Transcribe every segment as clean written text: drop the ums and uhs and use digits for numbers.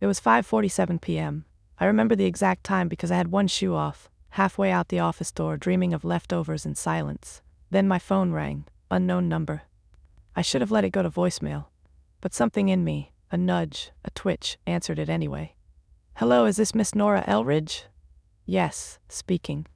It was 5:47 p.m. I remember the exact time because I had one shoe off, halfway out the office door, dreaming of leftovers and silence. Then my phone rang. Unknown number. I should have let it go to voicemail. But something in me, a nudge, a twitch, answered it anyway. Hello, is this Miss Nora Elridge? Yes, speaking.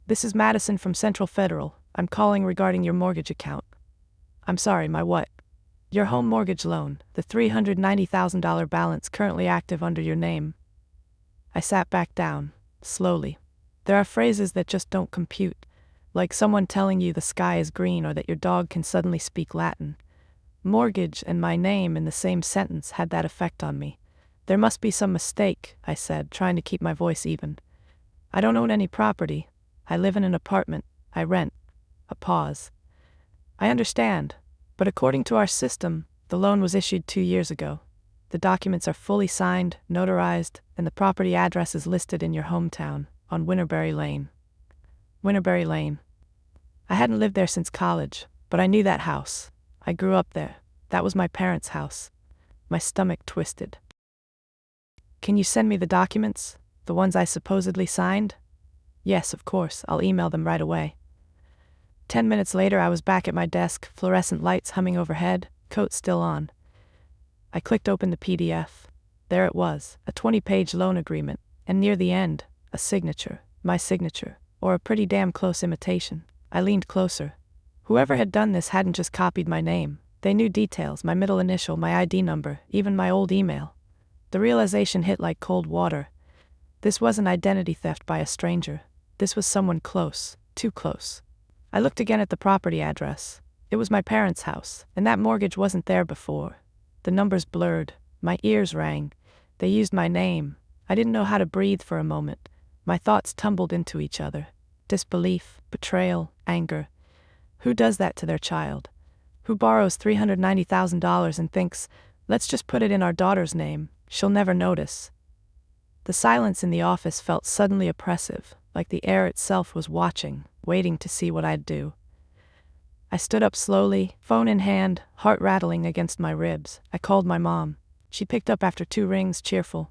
This is Madison from Central Federal. I'm calling regarding your mortgage account. I'm sorry, my what? Your home mortgage loan, the $390,000 balance currently active under your name. I sat back down, slowly. There are phrases that just don't compute, like someone telling you the sky is green or that your dog can suddenly speak Latin. Mortgage and my name in the same sentence had that effect on me. There must be some mistake, I said, trying to keep my voice even. I don't own any property. I live in an apartment. I rent. A pause. I understand, but according to our system, the loan was issued 2 years ago. The documents are fully signed, notarized, and the property address is listed in your hometown, on Winterberry Lane. Winterberry Lane. I hadn't lived there since college, but I knew that house. I grew up there. That was my parents' house. My stomach twisted. Can you send me the documents? The ones I supposedly signed? Yes, of course. I'll email them right away. 10 minutes later, I was back at my desk, fluorescent lights humming overhead, coat still on. I clicked open the PDF. There it was, a 20-page loan agreement, and near the end, a signature, my signature, or a pretty damn close imitation. I leaned closer. Whoever had done this hadn't just copied my name. They knew details, my middle initial, my ID number, even my old email. The realization hit like cold water. This wasn't identity theft by a stranger. This was someone close, too close. I looked again at the property address. It was my parents' house, and that mortgage wasn't there before. The numbers blurred. My ears rang. They used my name. I didn't know how to breathe for a moment. My thoughts tumbled into each other. Disbelief, betrayal, anger. Who does that to their child? Who borrows $390,000 and thinks, let's just put it in our daughter's name, she'll never notice? The silence in the office felt suddenly oppressive, like the air itself was watching, waiting to see what I'd do. I stood up slowly, phone in hand, heart rattling against my ribs. I called my mom. She picked up after 2 rings, cheerful.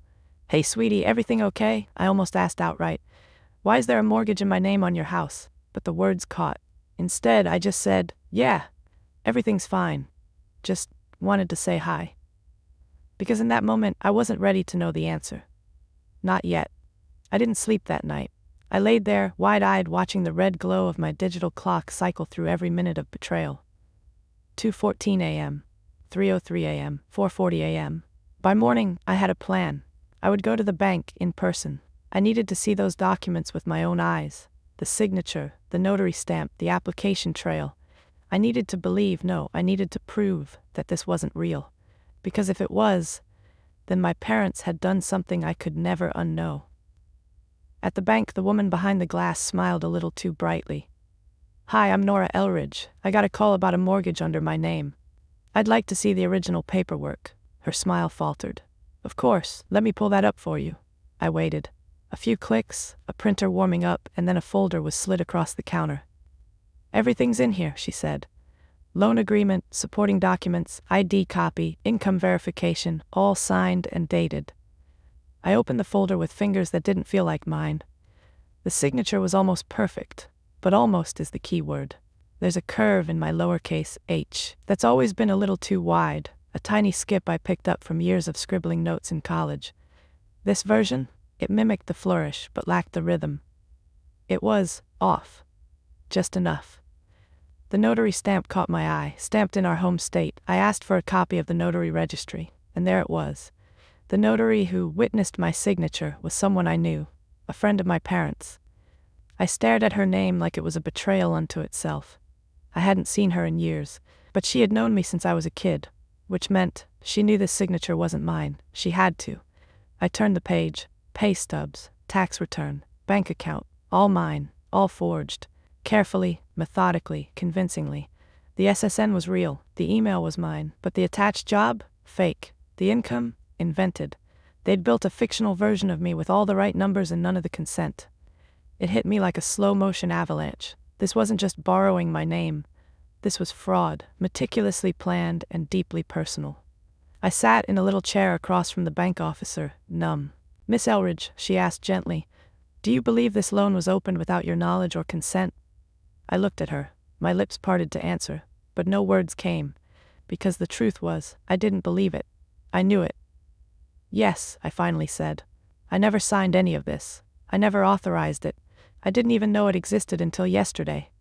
Hey, sweetie, everything okay? I almost asked outright. Why is there a mortgage in my name on your house? But the words caught. Instead, I just said, yeah, everything's fine. Just wanted to say hi. Because in that moment, I wasn't ready to know the answer. Not yet. I didn't sleep that night. I laid there, wide-eyed, watching the red glow of my digital clock cycle through every minute of betrayal. 2:14 a.m., 3:03 a.m., 4:40 a.m. By morning, I had a plan. I would go to the bank in person. I needed to see those documents with my own eyes. The signature, the notary stamp, the application trail. I needed to believe, no, I needed to prove that this wasn't real. Because if it was, then my parents had done something I could never unknow. At the bank, the woman behind the glass smiled a little too brightly. Hi, I'm Nora Elridge. I got a call about a mortgage under my name. I'd like to see the original paperwork. Her smile faltered. Of course, let me pull that up for you. I waited. A few clicks, a printer warming up, and then a folder was slid across the counter. Everything's in here, she said. Loan agreement, supporting documents, ID copy, income verification, all signed and dated. I opened the folder with fingers that didn't feel like mine. The signature was almost perfect, but almost is the key word. There's a curve in my lowercase h that's always been a little too wide, a tiny skip I picked up from years of scribbling notes in college. This version, it mimicked the flourish but lacked the rhythm. It was off. Just enough. The notary stamp caught my eye, stamped in our home state. I asked for a copy of the notary registry, and there it was. The notary who witnessed my signature was someone I knew, a friend of my parents. I stared at her name like it was a betrayal unto itself. I hadn't seen her in years, but she had known me since I was a kid, which meant she knew this signature wasn't mine. She had to. I turned the page. Pay stubs, tax return, bank account, all mine, all forged. Carefully, methodically, convincingly. The SSN was real, the email was mine, but the attached job? Fake. The income? Invented. They'd built a fictional version of me with all the right numbers and none of the consent. It hit me like a slow-motion avalanche. This wasn't just borrowing my name. This was fraud, meticulously planned and deeply personal. I sat in a little chair across from the bank officer, numb. "Miss Elridge," she asked gently, "do you believe this loan was opened without your knowledge or consent?" I looked at her, my lips parted to answer, but no words came, because the truth was, I didn't believe it. I knew it. "Yes," I finally said. "I never signed any of this. I never authorized it. I didn't even know it existed until yesterday."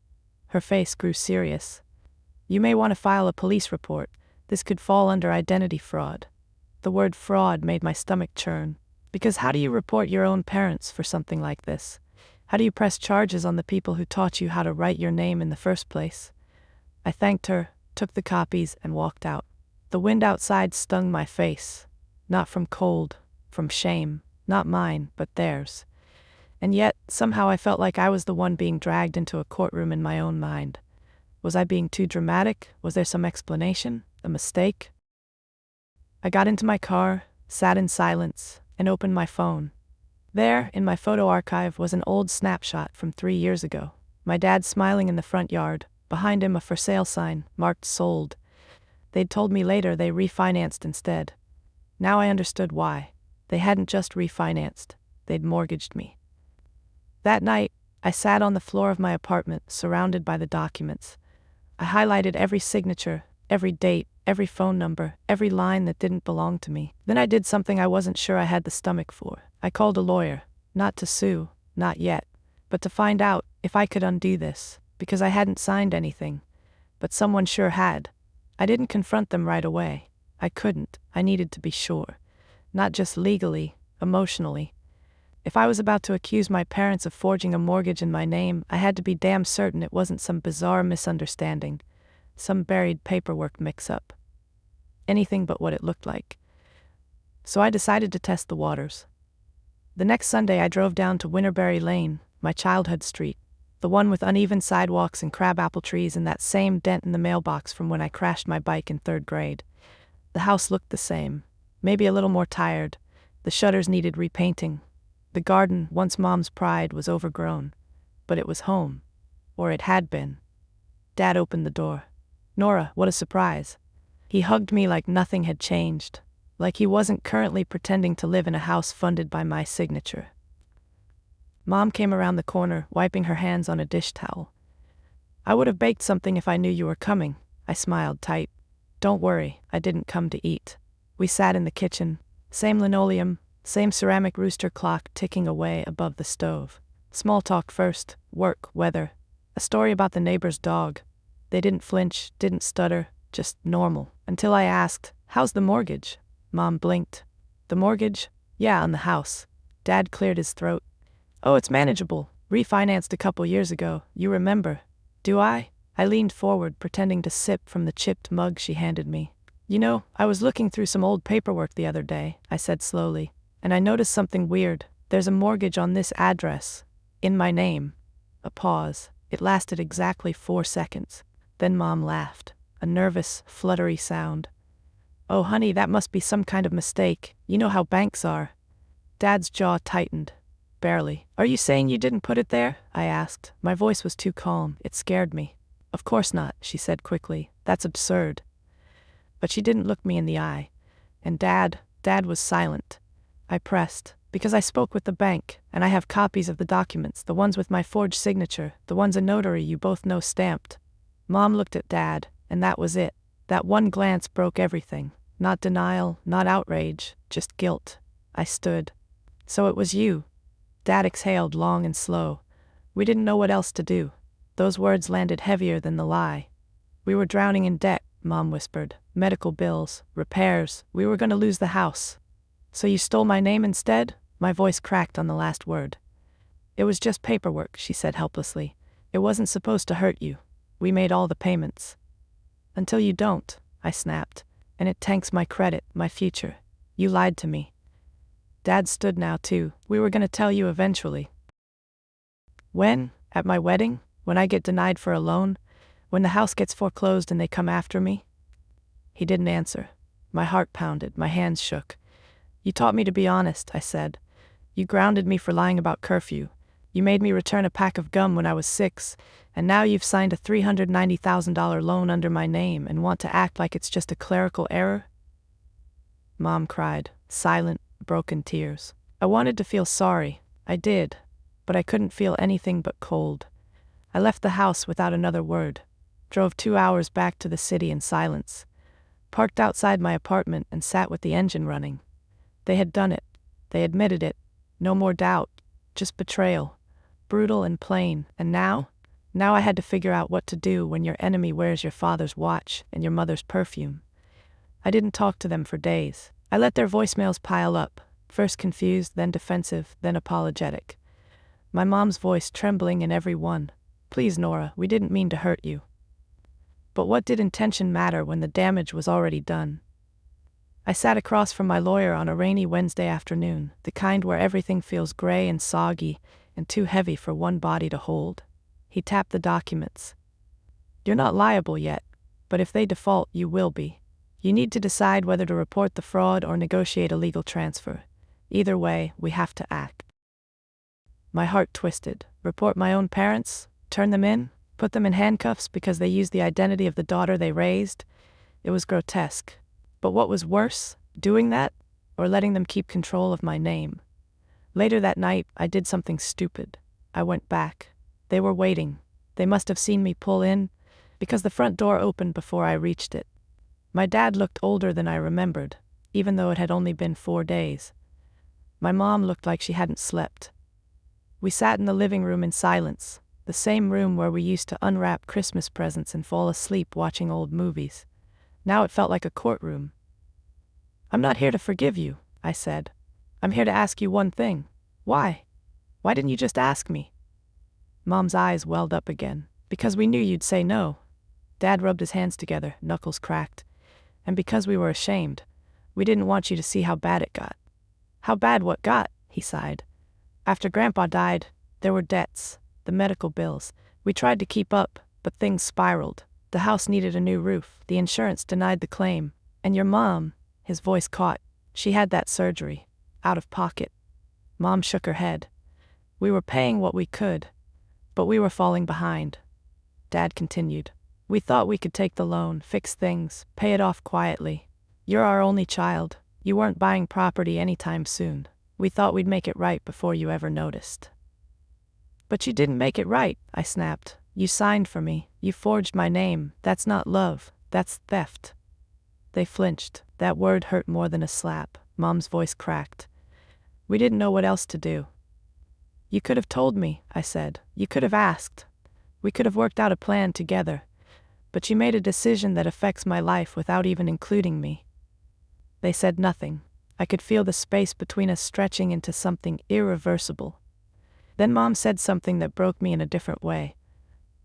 Her face grew serious. "You may want to file a police report. This could fall under identity fraud." The word fraud made my stomach churn. Because how do you report your own parents for something like this? How do you press charges on the people who taught you how to write your name in the first place? I thanked her, took the copies, and walked out. The wind outside stung my face. Not from cold, from shame. Not mine, but theirs. And yet, somehow I felt like I was the one being dragged into a courtroom in my own mind. Was I being too dramatic? Was there some explanation? A mistake? I got into my car, sat in silence, and opened my phone. There, in my photo archive, was an old snapshot from 3 years ago. My dad smiling in the front yard, behind him a for sale sign, marked sold. They'd told me later they refinanced instead. Now I understood why. They hadn't just refinanced, they'd mortgaged me. That night, I sat on the floor of my apartment, surrounded by the documents. I highlighted every signature, every date, every phone number, every line that didn't belong to me. Then I did something I wasn't sure I had the stomach for. I called a lawyer, not to sue, not yet, but to find out if I could undo this, because I hadn't signed anything. But someone sure had. I didn't confront them right away. I couldn't. I needed to be sure. Not just legally, emotionally. If I was about to accuse my parents of forging a mortgage in my name, I had to be damn certain it wasn't some bizarre misunderstanding, some buried paperwork mix-up. Anything but what it looked like. So I decided to test the waters. The next Sunday I drove down to Winterberry Lane, my childhood street, the one with uneven sidewalks and crabapple trees and that same dent in the mailbox from when I crashed my bike in 3rd grade. The house looked the same, maybe a little more tired. The shutters needed repainting. The garden, once Mom's pride, was overgrown. But it was home. Or it had been. Dad opened the door. "Nora, what a surprise." He hugged me like nothing had changed, like he wasn't currently pretending to live in a house funded by my signature. Mom came around the corner, wiping her hands on a dish towel. "I would have baked something if I knew you were coming." I smiled tight. "Don't worry, I didn't come to eat." We sat in the kitchen. Same linoleum, same ceramic rooster clock ticking away above the stove. Small talk first, work, weather. A story about the neighbor's dog. They didn't flinch, didn't stutter, just normal. Until I asked, "How's the mortgage?" Mom blinked. "The mortgage? Yeah, on the house." Dad cleared his throat. "Oh, it's manageable. Refinanced a couple years ago, you remember." "Do I?" I leaned forward, pretending to sip from the chipped mug she handed me. "You know, I was looking through some old paperwork the other day," I said slowly, "and I noticed something weird. There's a mortgage on this address. In my name." A pause. It lasted exactly 4 seconds. Then Mom laughed. A nervous, fluttery sound. "Oh, honey, that must be some kind of mistake. You know how banks are." Dad's jaw tightened. "Barely. Are you saying you didn't put it there?" I asked. My voice was too calm. It scared me. "Of course not," she said quickly. "That's absurd." But she didn't look me in the eye. And Dad was silent. I pressed, "Because I spoke with the bank, and I have copies of the documents, the ones with my forged signature, the ones a notary you both know stamped." Mom looked at Dad, and that was it. That one glance broke everything. Not denial, not outrage, just guilt. I stood. "So it was you." Dad exhaled long and slow. "We didn't know what else to do." Those words landed heavier than the lie. "We were drowning in debt," Mom whispered. "Medical bills, repairs, we were going to lose the house." "So you stole my name instead?" My voice cracked on the last word. "It was just paperwork," she said helplessly. "It wasn't supposed to hurt you. We made all the payments." "Until you don't," I snapped. "And it tanks my credit, my future. You lied to me." Dad stood now too. "We were going to tell you eventually." "When? At my wedding? When I get denied for a loan? When the house gets foreclosed and they come after me?" He didn't answer. My heart pounded, my hands shook. "You taught me to be honest," I said. "You grounded me for lying about curfew. You made me return a pack of gum when I was 6, and now you've signed a $390,000 loan under my name and want to act like it's just a clerical error?" Mom cried, silent, broken tears. I wanted to feel sorry. I did. But I couldn't feel anything but cold. I left the house without another word. Drove 2 hours back to the city in silence. Parked outside my apartment and sat with the engine running. They had done it. They admitted it. No more doubt. Just betrayal. Brutal and plain. And now? Now I had to figure out what to do when your enemy wears your father's watch and your mother's perfume. I didn't talk to them for days. I let their voicemails pile up, first confused, then defensive, then apologetic. My mom's voice trembling in every one. Please, Nora, we didn't mean to hurt you. But what did intention matter when the damage was already done? I sat across from my lawyer on a rainy Wednesday afternoon, the kind where everything feels gray and soggy and too heavy for one body to hold. He tapped the documents. You're not liable yet, but if they default, you will be. You need to decide whether to report the fraud or negotiate a legal transfer. Either way, we have to act. My heart twisted. Report my own parents? Turn them in? Put them in handcuffs because they used the identity of the daughter they raised? It was grotesque. But what was worse, doing that, or letting them keep control of my name? Later that night, I did something stupid. I went back. They were waiting. They must have seen me pull in, because the front door opened before I reached it. My dad looked older than I remembered, even though it had only been 4 days. My mom looked like she hadn't slept. We sat in the living room in silence, the same room where we used to unwrap Christmas presents and fall asleep watching old movies. Now it felt like a courtroom. I'm not here to forgive you, I said. I'm here to ask you one thing. Why? Why didn't you just ask me? Mom's eyes welled up again. Because we knew you'd say no. Dad rubbed his hands together, knuckles cracked. And because we were ashamed. We didn't want you to see how bad it got. How bad what got? He sighed. After Grandpa died, there were debts, the medical bills. We tried to keep up, but things spiraled. The house needed a new roof. The insurance denied the claim. And your mom, his voice caught. She had that surgery. Out of pocket. Mom shook her head. We were paying what we could. But we were falling behind. Dad continued. We thought we could take the loan, fix things, pay it off quietly. You're our only child. You weren't buying property anytime soon. We thought we'd make it right before you ever noticed. But you didn't make it right, I snapped. You signed for me. You forged my name. That's not love. That's theft. They flinched. That word hurt more than a slap. Mom's voice cracked. We didn't know what else to do. You could have told me, I said. You could have asked. We could have worked out a plan together. But you made a decision that affects my life without even including me. They said nothing. I could feel the space between us stretching into something irreversible. Then Mom said something that broke me in a different way.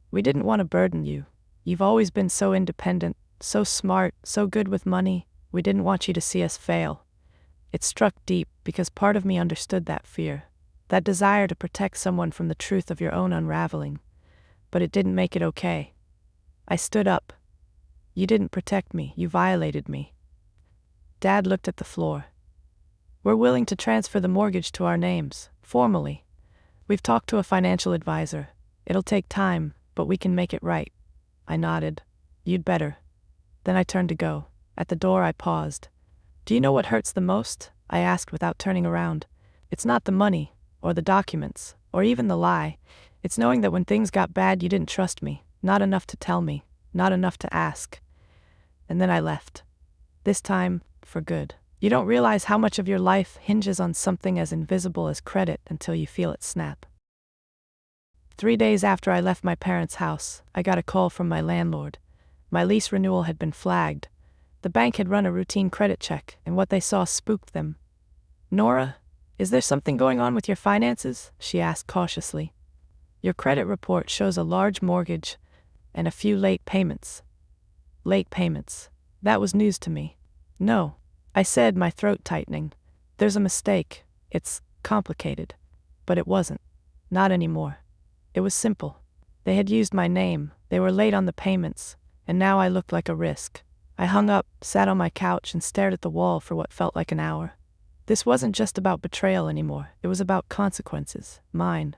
We didn't want to burden you. You've always been so independent, so smart, so good with money. We didn't want you to see us fail. It struck deep because part of me understood that fear, that desire to protect someone from the truth of your own unraveling. But it didn't make it okay. I stood up. You didn't protect me, you violated me. Dad looked at the floor. We're willing to transfer the mortgage to our names, formally. We've talked to a financial advisor. It'll take time, but we can make it right. I nodded. You'd better. Then I turned to go. At the door I paused. Do you know what hurts the most? I asked without turning around. It's not the money, or the documents, or even the lie. It's knowing that when things got bad you didn't trust me, not enough to tell me, not enough to ask. And then I left. This time, for good. You don't realize how much of your life hinges on something as invisible as credit until you feel it snap. 3 days after I left my parents' house, I got a call from my landlord. My lease renewal had been flagged. The bank had run a routine credit check, and what they saw spooked them. Nora, is there something going on with your finances? She asked cautiously. Your credit report shows a large mortgage and a few late payments. Late payments. That was news to me. No, I said, my throat tightening. There's a mistake. It's complicated. But it wasn't. Not anymore. It was simple. They had used my name, they were late on the payments, and now I looked like a risk. I hung up, sat on my couch, and stared at the wall for what felt like an hour. This wasn't just about betrayal anymore, it was about consequences, mine.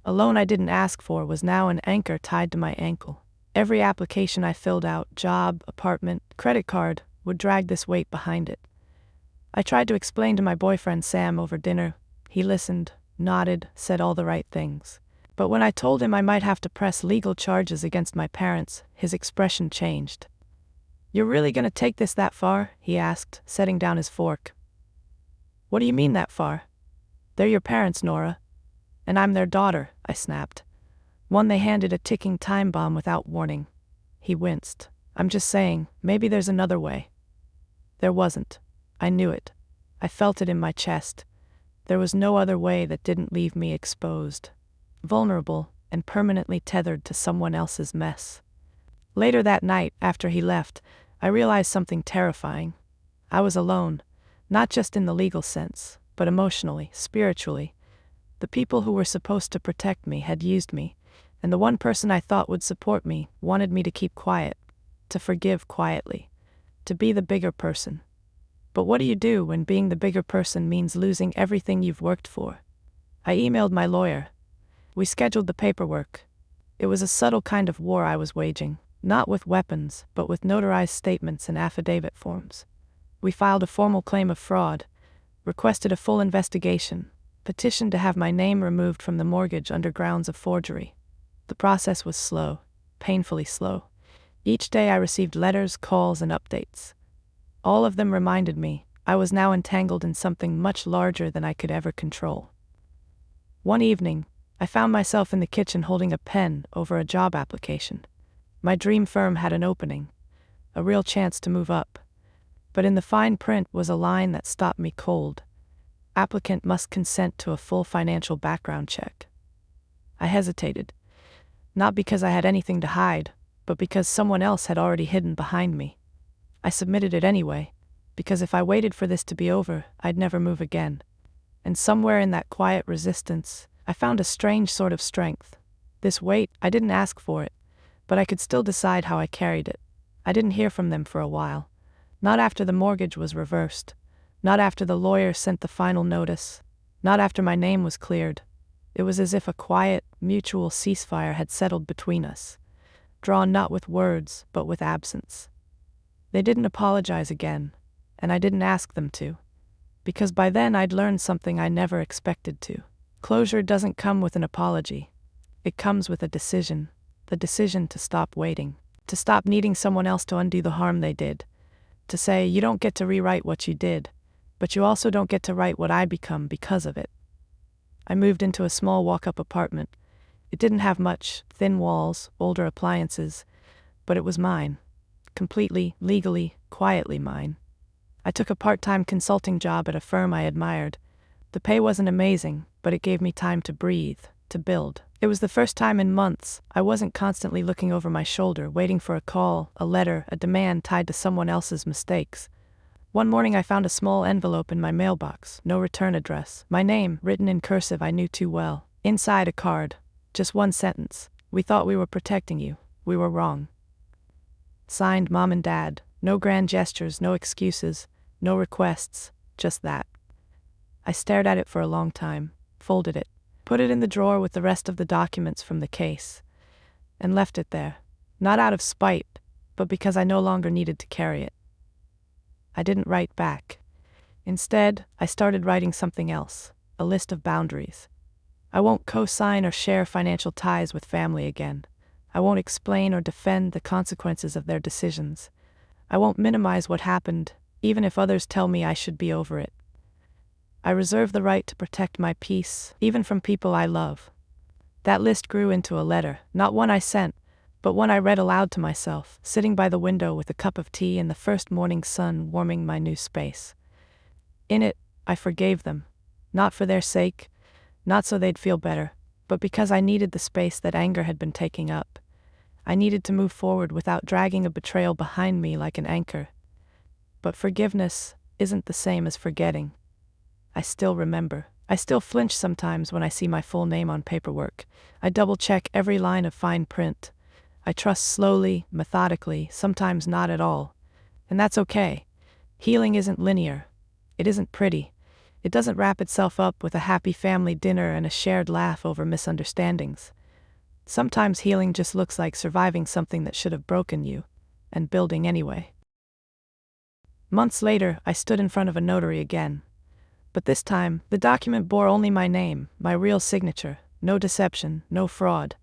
A loan I didn't ask for was now an anchor tied to my ankle. Every application I filled out, job, apartment, credit card, would drag this weight behind it. I tried to explain to my boyfriend Sam over dinner. He listened, nodded, said all the right things. But when I told him I might have to press legal charges against my parents, his expression changed. "You're really gonna take this that far?" he asked, setting down his fork. "What do you mean that far? They're your parents, Nora. And I'm their daughter," I snapped. One they handed a ticking time bomb without warning. He winced. "I'm just saying, maybe there's another way." There wasn't. I knew it. I felt it in my chest. There was no other way that didn't leave me exposed, vulnerable, and permanently tethered to someone else's mess. Later that night, after he left, I realized something terrifying. I was alone, not just in the legal sense, but emotionally, spiritually. The people who were supposed to protect me had used me, and the one person I thought would support me wanted me to keep quiet, to forgive quietly, to be the bigger person. But what do you do when being the bigger person means losing everything you've worked for? I emailed my lawyer. We scheduled the paperwork. It was a subtle kind of war I was waging, not with weapons, but with notarized statements and affidavit forms. We filed a formal claim of fraud, requested a full investigation, petitioned to have my name removed from the mortgage under grounds of forgery. The process was slow, painfully slow. Each day I received letters, calls, and updates. All of them reminded me I was now entangled in something much larger than I could ever control. One evening, I found myself in the kitchen holding a pen over a job application. My dream firm had an opening, a real chance to move up. But in the fine print was a line that stopped me cold. Applicant must consent to a full financial background check. I hesitated, not because I had anything to hide, but because someone else had already hidden behind me. I submitted it anyway, because if I waited for this to be over, I'd never move again. And somewhere in that quiet resistance, I found a strange sort of strength. This wait, I didn't ask for it, but I could still decide how I carried it. I didn't hear from them for a while. Not after the mortgage was reversed. Not after the lawyer sent the final notice. Not after my name was cleared. It was as if a quiet, mutual ceasefire had settled between us, drawn not with words, but with absence. They didn't apologize again, and I didn't ask them to, because by then I'd learned something I never expected to. Closure doesn't come with an apology. It comes with a decision, the decision to stop waiting, to stop needing someone else to undo the harm they did, to say you don't get to rewrite what you did, but you also don't get to write what I become because of it. I moved into a small walk-up apartment. It didn't have much, thin walls, older appliances, but it was mine. Completely, legally, quietly mine. I took a part-time consulting job at a firm I admired. The pay wasn't amazing, but it gave me time to breathe, to build. It was the first time in months I wasn't constantly looking over my shoulder, waiting for a call, a letter, a demand tied to someone else's mistakes. One morning I found a small envelope in my mailbox, no return address, my name written in cursive I knew too well. Inside a card, just one sentence: "We thought we were protecting you. We were wrong." Signed Mom and Dad. No grand gestures, no excuses, no requests, just that. I stared at it for a long time, folded it, put it in the drawer with the rest of the documents from the case, and left it there, not out of spite, but because I no longer needed to carry it. I didn't write back. Instead, I started writing something else, a list of boundaries. I won't co-sign or share financial ties with family again. I won't explain or defend the consequences of their decisions. I won't minimize what happened, even if others tell me I should be over it. I reserve the right to protect my peace, even from people I love. That list grew into a letter, not one I sent, but one I read aloud to myself, sitting by the window with a cup of tea and the first morning sun warming my new space. In it, I forgave them, not for their sake, not so they'd feel better, but because I needed the space that anger had been taking up. I needed to move forward without dragging a betrayal behind me like an anchor. But forgiveness isn't the same as forgetting. I still remember. I still flinch sometimes when I see my full name on paperwork. I double-check every line of fine print. I trust slowly, methodically, sometimes not at all. And that's okay. Healing isn't linear. It isn't pretty. It doesn't wrap itself up with a happy family dinner and a shared laugh over misunderstandings. Sometimes healing just looks like surviving something that should have broken you, and building anyway. Months later, I stood in front of a notary again. But this time, the document bore only my name, my real signature. No deception, no fraud.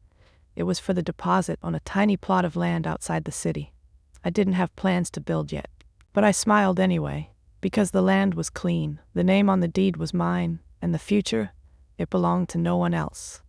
It was for the deposit on a tiny plot of land outside the city. I didn't have plans to build yet. But I smiled anyway, because the land was clean, the name on the deed was mine, and the future, it belonged to no one else.